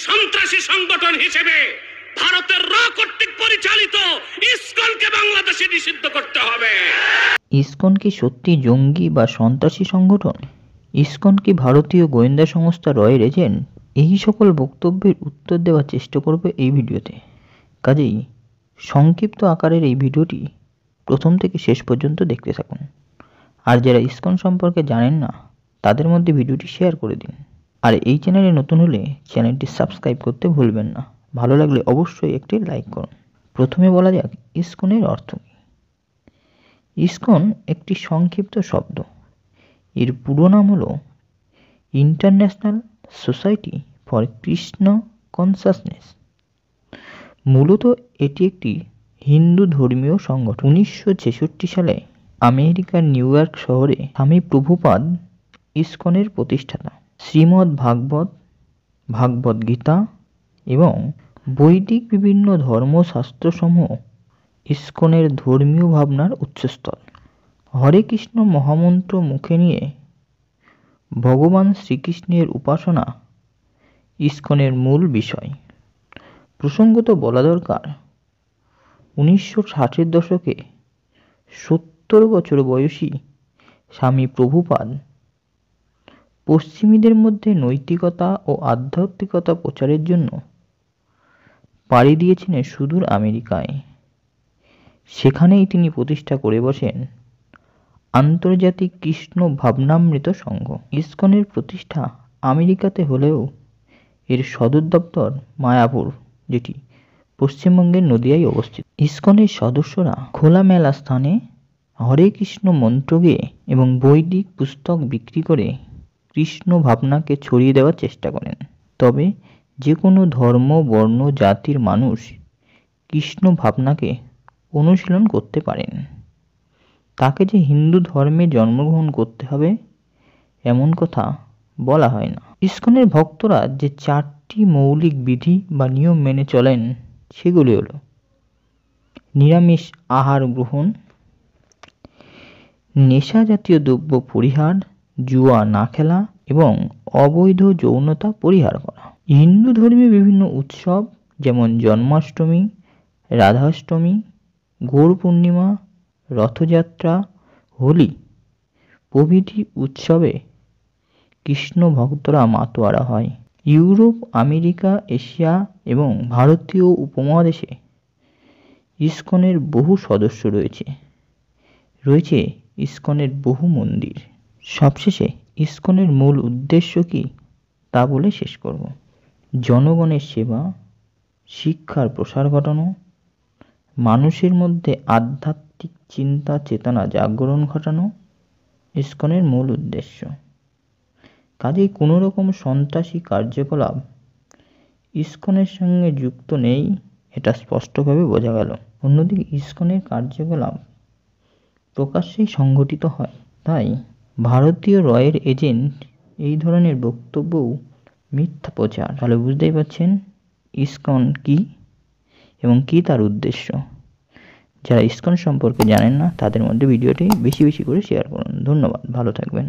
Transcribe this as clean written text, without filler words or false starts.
সন্ত্রাসী সংগঠন হিসেবে ভারতের র কর্তৃক পরিচালিত ইসকনকে বাংলাদেশে নিষিদ্ধ করতে হবে। ইসকন কি সত্যি জঙ্গি বা সন্ত্রাসী সংগঠন? ইসকন কি ভারতীয় গোয়েন্দা সংস্থা রয়ের এজেন্ট? এই সকল বক্তব্যের উত্তর দেওয়ার চেষ্টা করবে এই ভিডিওতে। কাজেই সংক্ষিপ্ত আকারের এই ভিডিওটি প্রথম থেকে শেষ পর্যন্ত দেখতে থাকুন। আর যারা ইসকন সম্পর্কে জানেন না তাদের মধ্যে ভিডিওটি শেয়ার করে দিন। আর এই চ্যানেলে নতুন হলে চ্যানেলটি সাবস্ক্রাইব করতে ভুলবেন না। ভালো লাগলে অবশ্যই একটি লাইক করুন। প্রথমে বলা যাক ইসকনের অর্থ কী। ইসকন একটি সংক্ষিপ্ত শব্দ। এর পুরো নাম হলো international society for Krishna consciousness. মূলত এটি একটি হিন্দু ধর্মীয় সংগঠন। 1966 সালে আমেরিকার নিউ ইয়র্ক শহরে স্বামী প্রভুপাদ ইসকনের প্রতিষ্ঠাতা। শ্রীমদ্ ভাগবত, ভাগবত গীতা এবং বৈদিক বিভিন্ন ধর্মশাস্ত্রসমূহ ইসকনের ধর্মীয় ভাবনার উৎসস্থল। হরে কৃষ্ণ মহামন্ত্র মুখে নিয়ে ভগবান শ্রীকৃষ্ণের উপাসনা ইসকনের মূল বিষয়। প্রসঙ্গত বলা দরকার 1960-এর দশকে 70 বছর বয়সী স্বামী প্রভুপাদ পশ্চিমীদের মধ্যে নৈতিকতা ও আধ্যাত্মিকতা প্রচারের জন্য পাড়ি দিয়েছিলেন সুদূর আমেরিকায়। সেখানেই তিনি প্রতিষ্ঠা করে বসেন আন্তর্জাতিক কৃষ্ণ ভাবনামৃত সংঘ। ইসকনের প্রতিষ্ঠা আমেরিকাতে হলেও এর সদর দপ্তর মায়াপুর, যেটি পশ্চিমবঙ্গের নদিয়ায় অবস্থিত। ইসকনের সদস্যরা খোলামেলা স্থানে হরে কৃষ্ণ মন্ত্র গেয়ে এবং বৈদিক পুস্তক বিক্রি করে কৃষ্ণ ভাবনাকে ছড়িয়ে দেওয়ার চেষ্টা করেন। তবে যে কোনো ধর্ম, বর্ণ, জাতির মানুষ কৃষ্ণ ভাবনাকে অনুশীলন করতে পারেন। তাকে যে হিন্দু ধর্মে জন্মগ্রহণ করতে হবে এমন কথা বলা হয় না। ইসকনের ভক্তরা যে 4টি মৌলিক বিধি বা নিয়ম মেনে চলেন সেগুলি হল নিরামিষ আহার গ্রহণ, নেশা জাতীয় দ্রব্য পরিহার, জুয়া না খেলা এবং অবৈধ যৌনতা পরিহার করা। হিন্দু ধর্মীয় বিভিন্ন উৎসব যেমন জন্মাষ্টমী, রাধাষ্টমী, গৌর পূর্ণিমা, রথযাত্রা, হোলি প্রভৃতি উৎসবে কৃষ্ণ ভক্তরা মাতোয়ারা হয়। ইউরোপ, আমেরিকা, এশিয়া এবং ভারতীয় উপমহাদেশে ইসকনের বহু সদস্য রয়েছে ইসকনের বহু মন্দির। সবশেষে ইসকনের মূল উদ্দেশ্য কি তা বলে শেষ করব। জনগণের সেবা, শিক্ষার প্রসার ঘটানো, মানুষের মধ্যে আধ্যাত্মিক চিন্তা চেতনা জাগরণ ঘটানো ইসকনের মূল উদ্দেশ্য। কাজেই কোনো রকম সন্ত্রাসী কার্যকলাপ ইসকনের সঙ্গে যুক্ত নেই, এটা স্পষ্টভাবে বোঝা গেল। অন্যদিকে ইসকনের কার্যকলাপ প্রকাশ্যেই সংঘটিত হয়। তাই ভারতীয় রয়ের এজেন্ট এই ধরনের বক্তব্যও মিথ্যা প্রচার। তাহলে বুঝতেই পারছেন ইসকন কি এবং কি তার উদ্দেশ্য। যারা ইসকন সম্পর্কে জানেন না তাদের মধ্যে ভিডিওটি বেশি বেশি করে শেয়ার করুন। ধন্যবাদ, ভালো থাকবেন।